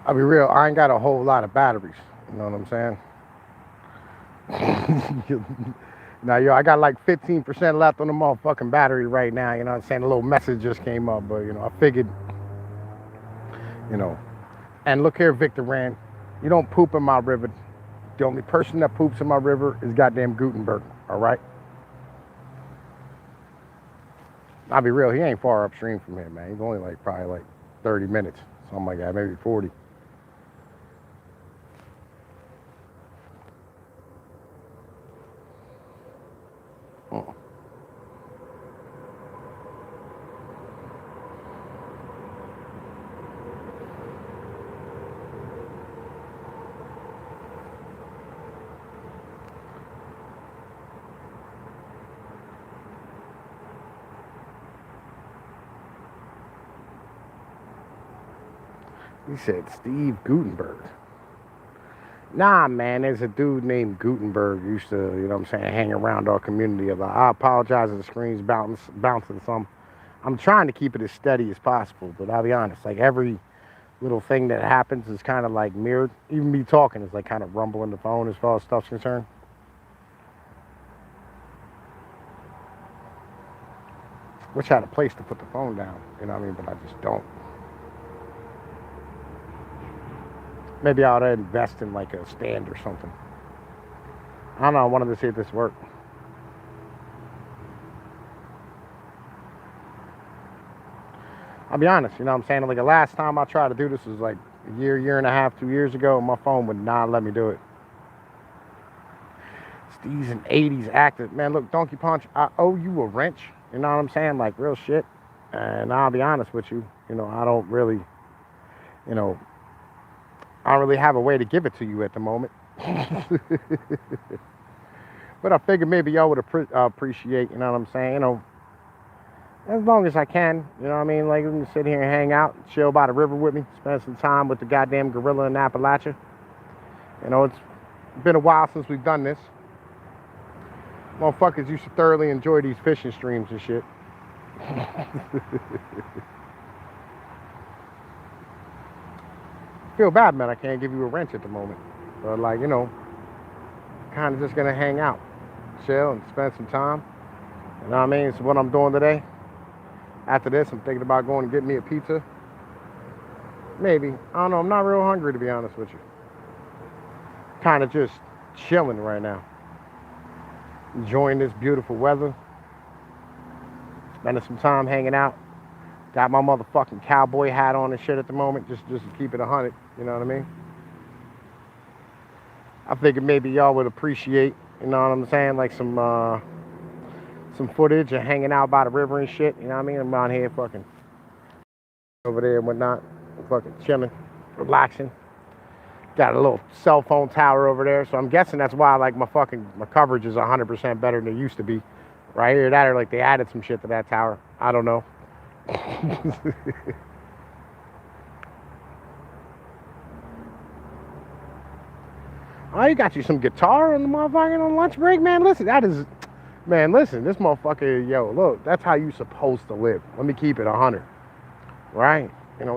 I'll be real, I ain't got a whole lot of batteries. You know what I'm saying? Now, yo, I got like 15% left on the motherfucking battery right now. You know what I'm saying? A little message just came up, but, I figured, you know. And look here, Victor Rand, you don't poop in my river. The only person that poops in my river is goddamn Gutenberg, all right? I'll be real, he ain't far upstream from here, man. He's only like probably like 30 minutes, something like that, maybe 40. Uh-uh. He said Steve Gutenberg. Nah, man, there's a dude named Gutenberg used to, what I'm saying, hang around our community a lot. I apologize if the screen's bouncing some. I'm trying to keep it as steady as possible, but I'll be honest, like every little thing that happens is kind of like mirrored. Even me talking is like kind of rumbling the phone as far as stuff's concerned. Wish I had a place to put the phone down, you know what I mean, but I just don't. Maybe I ought to invest in like a stand or something. I don't know, I wanted to see if this worked. I'll be honest, you know what I'm saying? Like the last time I tried to do this was like a year and a half, 2 years ago, and my phone would not let me do it. Steve's an 80s actor. Man, look, Donkey Punch, I owe you a wrench. You know what I'm saying? Like real shit. And I'll be honest with you, I don't really, you know, I don't really have a way to give it to you at the moment. But I figured maybe y'all would appreciate, you know what I'm saying? As long as I can, you know what I mean? Like, we can sit here and hang out, chill by the river with me, spend some time with the goddamn gorilla in Appalachia. It's been a while since we've done this. Motherfuckers used to thoroughly enjoy these fishing streams and shit. Feel bad, man, I can't give you a wrench at the moment. But, like, kind of just gonna hang out, chill, and spend some time. You know what I mean? It's what I'm doing today. After this, I'm thinking about going and getting me a pizza. Maybe. I don't know. I'm not real hungry, to be honest with you. Kind of just chilling right now. Enjoying this beautiful weather. Spending some time hanging out. Got my motherfucking cowboy hat on and shit at the moment. Just to keep it 100. You know what I mean? I figured maybe y'all would appreciate, you know what I'm saying? Like some footage of hanging out by the river and shit. You know what I mean? I'm out here fucking over there and whatnot. Fucking chilling, relaxing. Got a little cell phone tower over there, so I'm guessing that's why like my coverage is 100% better than it used to be. Right here, that or like they added some shit to that tower. I don't know. Oh, you got you some guitar on the motherfucking on lunch break, man. Listen, listen, this motherfucker, yo, look, that's how you supposed to live. Let me keep it 100, right?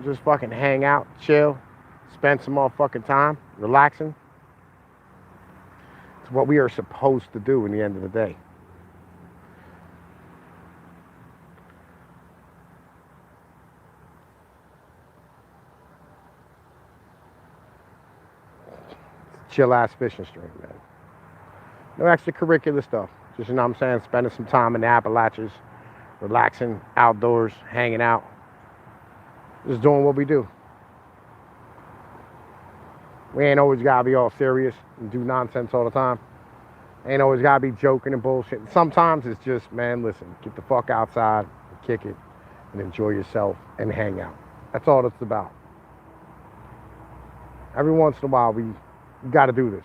Just fucking hang out, chill, spend some motherfucking time, relaxing. It's what we are supposed to do in the end of the day. Chill ass fishing stream, man. No extracurricular stuff. Just, what I'm saying, spending some time in the Appalachians, relaxing, outdoors, hanging out. Just doing what we do. We ain't always gotta be all serious and do nonsense all the time. Ain't always gotta be joking and bullshit. Sometimes it's just, man, listen, get the fuck outside, kick it, and enjoy yourself and hang out. That's all it's about. Every once in a while, we gotta do this.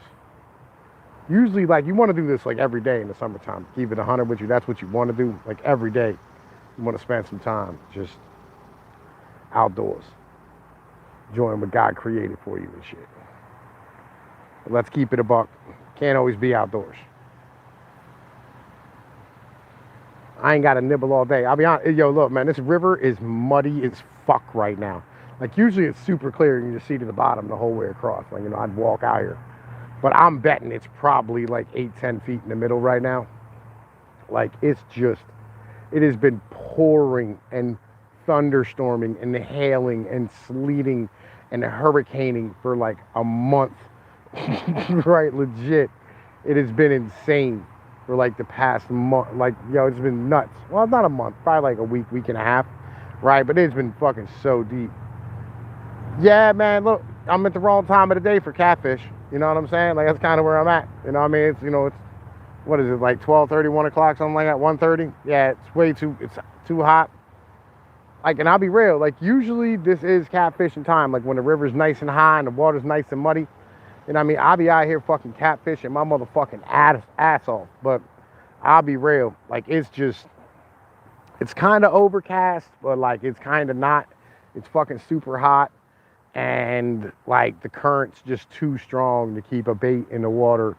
Usually, like, you want to do this like every day in the summertime. Keep it 100 with you. That's what you want to do. Like every day, you want to spend some time just outdoors, enjoying what God created for you and shit. But let's keep it a buck. Can't always be outdoors. I ain't got to nibble all day. I'll be honest. Yo, look, man, this river is muddy as fuck right now. Like usually it's super clear and you just see to the bottom the whole way across. Like, you know, I'd walk out here. But I'm betting it's probably like 8-10 feet in the middle right now. Like it's just, it has been pouring and thunderstorming and hailing and sleeting and hurricaning for like a month. Right, legit. It has been insane for like the past month. Like, yo, it's been nuts. Well, not a month, probably like a week, week and a half. Right, but it's been fucking so deep. Yeah, man, look, I'm at the wrong time of the day for catfish. You know what I'm saying? Like, that's kind of where I'm at. You know what I mean? It's, you know, it's, what is it, like 12:30, 1 o'clock, something like that, 1:30? Yeah, it's way too, it's too hot. Like, and I'll be real, like, usually this is catfishing time. Like, when the river's nice and high and the water's nice and muddy. You know what I mean? I'll be out here fucking catfishing my motherfucking ass off. But I'll be real, like, it's just, it's kind of overcast, but, like, it's kind of not. It's fucking super hot. And like the current's just too strong to keep a bait in the water,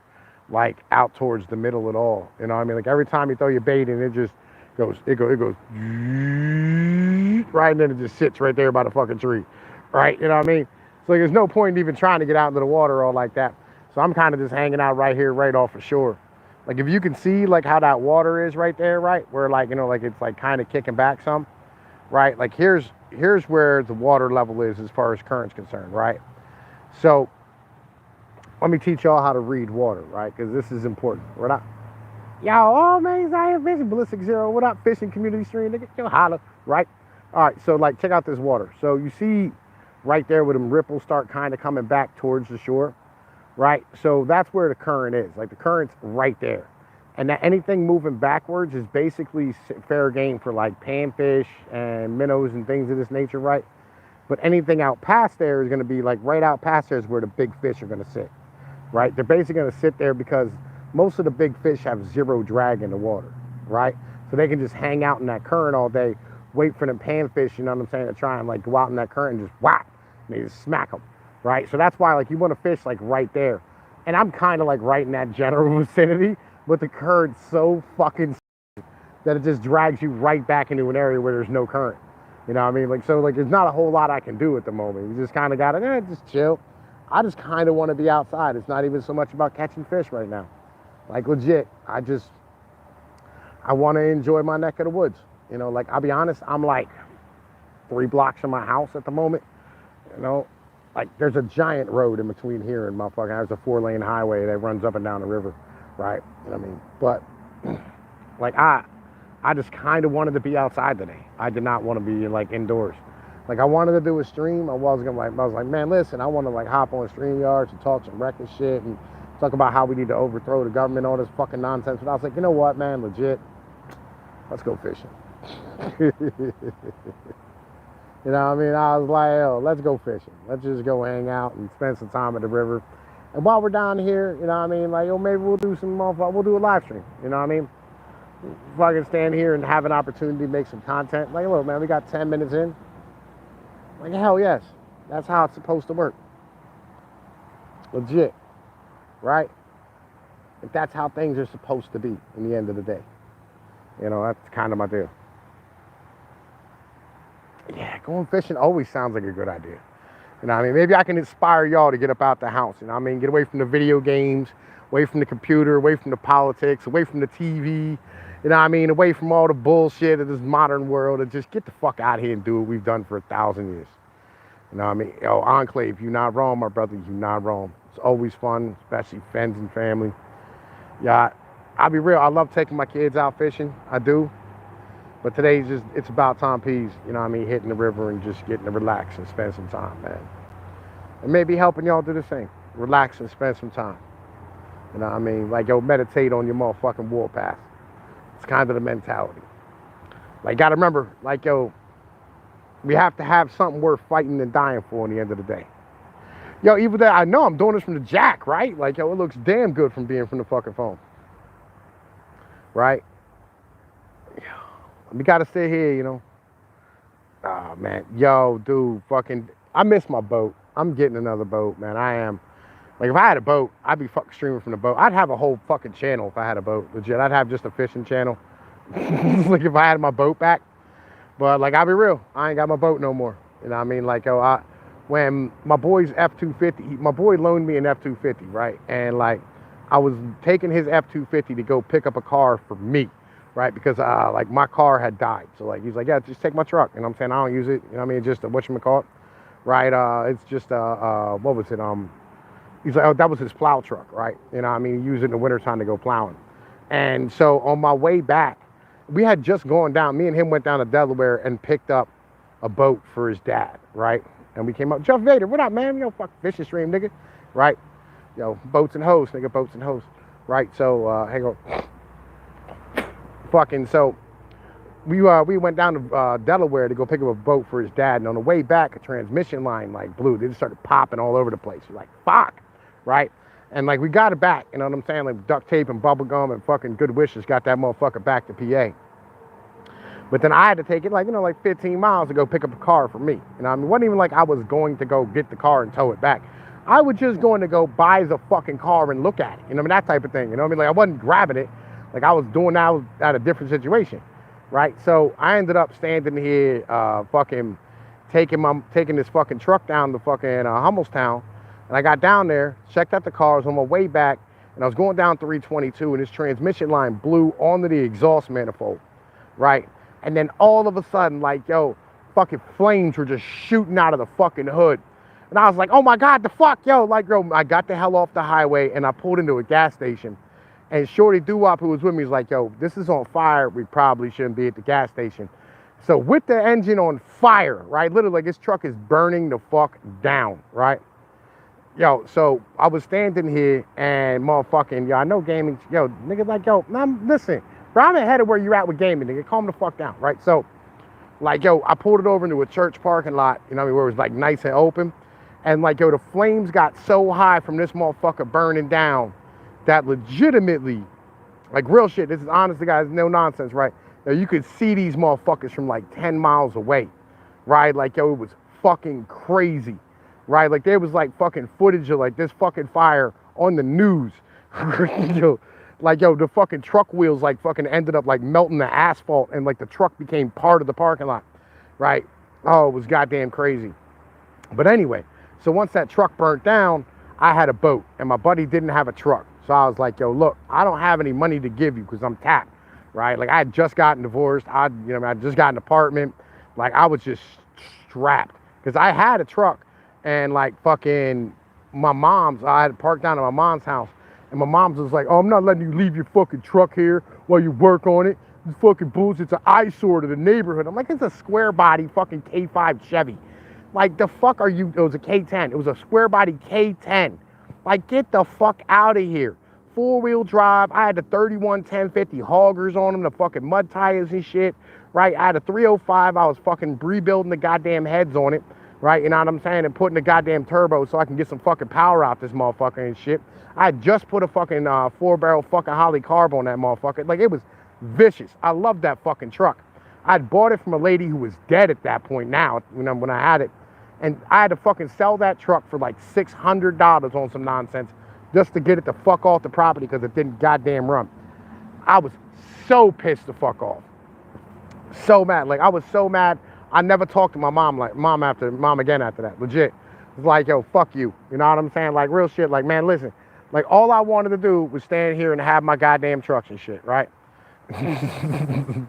like out towards the middle at all. You know what I mean? Like every time you throw your bait in, it just goes, it goes right, and then it just sits right there by the fucking tree, right? You know what I mean? So like, there's no point in even trying to get out into the water all like that. So I'm kind of just hanging out right here, right off the shore. Like if you can see like how that water is right there, right? Where like, you know, like it's like kind of kicking back some, right? Like here's where the water level is as far as current's concerned, right? So let me teach y'all how to read water, right? Because this is important. We're not, y'all, oh man, he's out here fishing, Ballistic Zero. What up, fishing community stream? Nigga, yo, holla, right? All right, so like check out this water. So you see right there where them ripples start kind of coming back towards the shore, right? So that's where the current is. Like the current's right there. And that anything moving backwards is basically fair game for like panfish and minnows and things of this nature, right? But anything out past there is going to be like right out past there is where the big fish are going to sit, right? They're basically going to sit there because most of the big fish have zero drag in the water, right? So they can just hang out in that current all day, wait for them panfish, you know what I'm saying, to try and like go out in that current and just whack, and they just smack them, right? So that's why like you want to fish like right there. And I'm kind of like right in that general vicinity. But the current's so fucking that it just drags you right back into an area where there's no current. You know what I mean? Like, so like there's not a whole lot I can do at the moment. You just kind of got to just chill. I just kind of want to be outside. It's not even so much about catching fish right now. Like legit, I want to enjoy my neck of the woods. You know, like I'll be honest, I'm like 3 blocks from my house at the moment. You know, like there's a giant road in between here and motherfucking, there's a 4-lane highway that runs up and down the river. Right, you know what I mean? But like I just kind of wanted to be outside today. I did not want to be like indoors. Like I wanted to do a stream. I was like, man, listen, I want to like hop on StreamYard and talk some reckless shit and talk about how we need to overthrow the government, all this fucking nonsense. But I was like, you know what, man, legit, let's go fishing. You know what I mean? I was like, yo, let's go fishing. Let's just go hang out and spend some time at the river. And while we're down here, you know what I mean, like, yo, maybe we'll do we'll do a live stream, you know what I mean? If I can stand here and have an opportunity to make some content, like, look, man, we got 10 minutes in. Like, hell yes, that's how it's supposed to work. Legit, right? Like, that's how things are supposed to be in the end of the day. You know, that's kind of my deal. Yeah, going fishing always sounds like a good idea. You know what I mean? Maybe I can inspire y'all to get up out the house. You know what I mean? Get away from the video games, away from the computer, away from the politics, away from the TV. You know what I mean? Away from all the bullshit of this modern world, and just get the fuck out of here and do what we've done for 1,000 years. You know what I mean? Yo, Enclave, you're not wrong, my brother. You're not wrong. It's always fun, especially friends and family. Yeah, I'll be real. I love taking my kids out fishing. I do. But today's just, it's about time peas, you know what I mean, hitting the river and just getting to relax and spend some time, man. And maybe helping y'all do the same. Relax and spend some time. You know what I mean? Like, yo, meditate on your motherfucking warpath. It's kind of the mentality. Like, gotta remember, like, yo, we have to have something worth fighting and dying for in the end of the day. Yo, even though I know I'm doing this from the jack, right? Like, yo, it looks damn good from being from the fucking phone. Right? We gotta stay here, you know. Oh, man. Yo, dude, fucking, I miss my boat. I'm getting another boat, man. I am. Like, if I had a boat, I'd be fucking streaming from the boat. I'd have a whole fucking channel if I had a boat. Legit. I'd have just a fishing channel. Like, if I had my boat back. But, like, I'll be real. I ain't got my boat no more. You know what I mean? Like, yo, when my boy's F-250, my boy loaned me an F-250, right? And like, I was taking his F-250 to go pick up a car for me, right? Because like my car had died. So like, he's like, yeah, just take my truck. And I'm saying, I don't use it. You know what I mean? Just whatchamacallit, right? It's just, what was it? He's like, oh, that was his plow truck, right? You know what I mean? He used it in the wintertime to go plowing. And so on my way back, we had just gone down, me and him went down to Delaware and picked up a boat for his dad, right? And we came up, Jeff Vader, what up, man? You know, fuck fishing stream, nigga, right? Yo, boats and hoes, nigga, boats and hoes, right? So, hang on. Fucking, so we went down to Delaware to go pick up a boat for his dad. And on the way back, a transmission line, like, blew. They just started popping all over the place. We're like, fuck, right? And, like, we got it back, you know what I'm saying? Like, duct tape and bubble gum and fucking good wishes got that motherfucker back to PA. But then I had to take it, like, you know, like 15 miles to go pick up a car for me. You know, I mean, it wasn't even like I was going to go get the car and tow it back. I was just going to go buy the fucking car and look at it. You know, I mean, that type of thing. You know what I mean? Like, I wasn't grabbing it. Like, I was doing that. I was at a different situation, right? So I ended up standing here, fucking taking this fucking truck down to fucking Hummelstown. And I got down there, checked out the cars on my way back, and I was going down 322, and this transmission line blew onto the exhaust manifold, right? And then all of a sudden, like, yo, fucking flames were just shooting out of the fucking hood. And I was like, oh my God, the fuck, yo. Like, yo, I got the hell off the highway and I pulled into a gas station. And Shorty Doo-Wop, who was with me, was like, yo, this is on fire. We probably shouldn't be at the gas station. So with the engine on fire, right? Literally, like, this truck is burning the fuck down, right? Yo, so I was standing here and motherfucking, yo, I know gaming, yo, nigga, like, yo, listen. Bro, I'm ahead of where you're at with gaming, nigga. Calm the fuck down, right? So, like, yo, I pulled it over into a church parking lot, you know what I mean, where it was, like, nice and open. And, like, yo, the flames got so high from this motherfucker burning down that legitimately, like, real shit, this is honest to guys, no nonsense, right? Yo, you could see these motherfuckers from, like, 10 miles away, right? Like, yo, it was fucking crazy, right? Like, there was, like, fucking footage of, like, this fucking fire on the news. Yo, like, yo, the fucking truck wheels, like, fucking ended up, like, melting the asphalt, and, like, the truck became part of the parking lot, right? Oh, it was goddamn crazy. But anyway, so once that truck burnt down, I had a boat, and my buddy didn't have a truck. So I was like, yo, look, I don't have any money to give you because I'm tapped, right? Like, I had just gotten divorced. I just got an apartment. Like, I was just strapped because I had a truck, and, like, fucking I had parked down at my mom's house. And my mom's was like, oh, I'm not letting you leave your fucking truck here while you work on it. This fucking bullshit's an eyesore to the neighborhood. I'm like, it's a square body fucking K5 Chevy. Like, the fuck are you? It was a K10. It was a square body K10. Like, get the fuck out of here. 4-wheel drive. I had the 31 1050 hoggers on them, the fucking mud tires and shit, right? I had a 305. I was fucking rebuilding the goddamn heads on it, right? You know what I'm saying? And putting the goddamn turbo so I can get some fucking power out this motherfucker and shit. I just put a fucking 4-barrel fucking Holly carb on that motherfucker. Like, it was vicious. I loved that fucking truck. I'd bought it from a lady who was dead at that point now, you know, when I had it. And I had to fucking sell that truck for like $600 on some nonsense just to get it the fuck off the property because it didn't goddamn run. I was so pissed the fuck off. So mad. Like, I was so mad. I never talked to my mom again after that. Legit. It's like, yo, fuck you. You know what I'm saying? Like, real shit. Like, man, listen. Like, all I wanted to do was stand here and have my goddamn trucks and shit, right?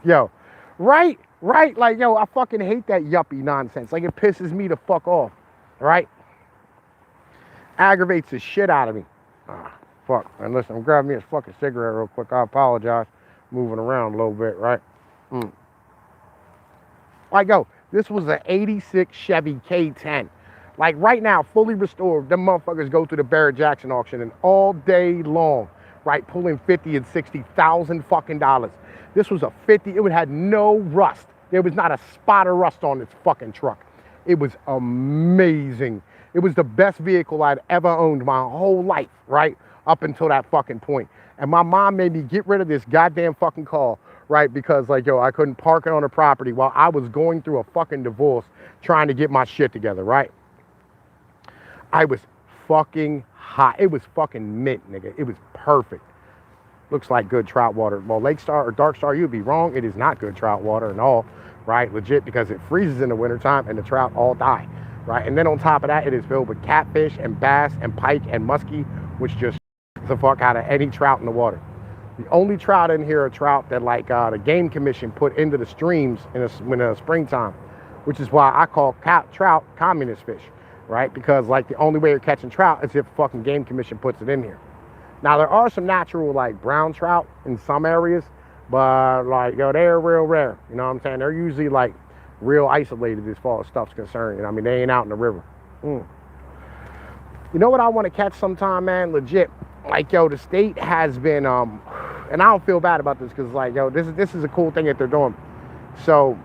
Yo, right? Like, yo, I fucking hate that yuppie nonsense. Like, it pisses me the fuck off, right? Aggravates the shit out of me. Fuck. And listen, I'm grabbing me a fucking cigarette real quick. I apologize. Moving around a little bit, right? Like, yo, this was an 86 Chevy K10. Like, right now, fully restored, them motherfuckers go through the Barrett-Jackson auction and all day long, right, pulling 50 and 60,000 fucking dollars. This was a 50, it had no rust. There was not a spot of rust on this fucking truck. It was amazing. It was the best vehicle I'd ever owned my whole life, right, up until that fucking point. And my mom made me get rid of this goddamn fucking car, right, because, like, yo, I couldn't park it on the property while I was going through a fucking divorce trying to get my shit together, right? I was fucking hot. It was fucking mint, nigga. It was perfect. Looks like good trout water. Well, Lake Star or Dark Star, you'd be wrong. It is not good trout water at all, right? Legit, because it freezes in the wintertime and the trout all die, right? And then on top of that, it is filled with catfish and bass and pike and muskie, which just the fuck out of any trout in the water. The only trout in here are trout that like the game commission put into the streams in the springtime, which is why I call trout communist fish, right? Because like the only way you're catching trout is if fucking game commission puts it in here. Now there are some natural like brown trout in some areas, but like they're real rare. You know what I'm saying? They're usually like real isolated as far as stuff's concerned. You know what I mean? They ain't out in the river. You know what I want to catch sometime, man? Legit. Like, the state has been, and I don't feel bad about this because, like, this is a cool thing that they're doing. So,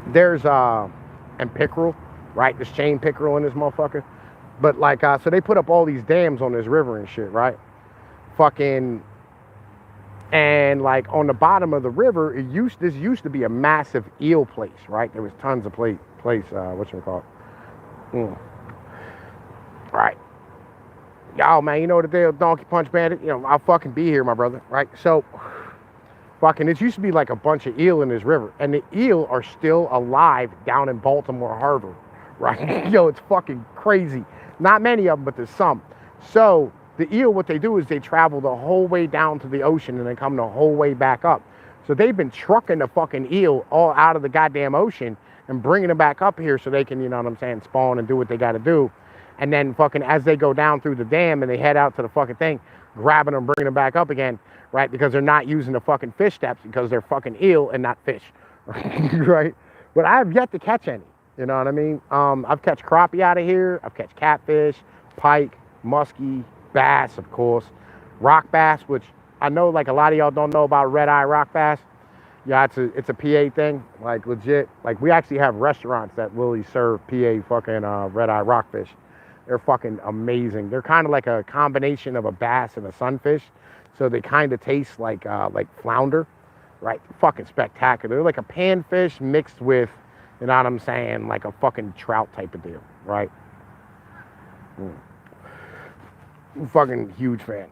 there's, and pickerel, right? This chain pickerel in this motherfucker. But, like, so they put up all these dams on this river and shit, right? Fucking, and, like, on the bottom of the river, this used to be a massive eel place, right? There was tons of whatchamacallit. Right. Yo, man, you know the deal, Donkey Punch Bandit? I'll fucking be here, my brother, right? So, fucking, it used to be like a bunch of eel in this river, and the eel are still alive down in Baltimore Harbor, right? It's fucking crazy. Not many of them, but there's some. So, the eel, what they do is they travel the whole way down to the ocean and then come the whole way back up. So, they've been trucking the fucking eel all out of the goddamn ocean and bringing them back up here so they can, you know what I'm saying, spawn and do what they got to do. And then fucking as they go down through the dam and they head out to the fucking thing, grabbing them, bringing them back up again, right? Because they're not using the fucking fish steps because they're fucking eel and not fish, right? But I have yet to catch any, you know what I mean? I've catch crappie out of here. I've catch catfish, pike, muskie, bass, of course, rock bass, which I know like a lot of y'all don't know about red eye rock bass. Yeah, it's a PA thing, like legit. Like we actually have restaurants that really serve PA fucking red eye rockfish. They're fucking amazing. They're kind of like a combination of a bass and a sunfish. So they kind of taste like flounder, right? Fucking spectacular. They're like a panfish mixed with, you know what I'm saying, like a fucking trout type of deal, right? I'm fucking huge fan.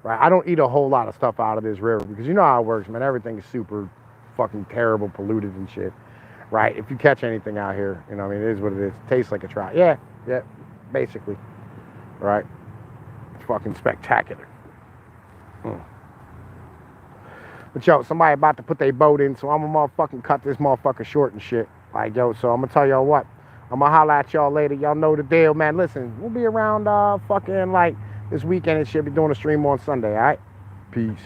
Right? I don't eat a whole lot of stuff out of this river because you know how it works, man. Everything is super fucking terrible, polluted and shit. Right? If you catch anything out here, you know what I mean, it is what it is. It tastes like a trout. Yeah, basically. Right? It's fucking spectacular. But yo, somebody about to put their boat in, so I'm gonna motherfucking cut this motherfucker short and shit. Like, yo, so I'm gonna tell y'all what. I'm gonna holler at y'all later. Y'all know the deal, man. Listen, we'll be around fucking like this weekend and shit. Be doing a stream on Sunday, alright? Peace.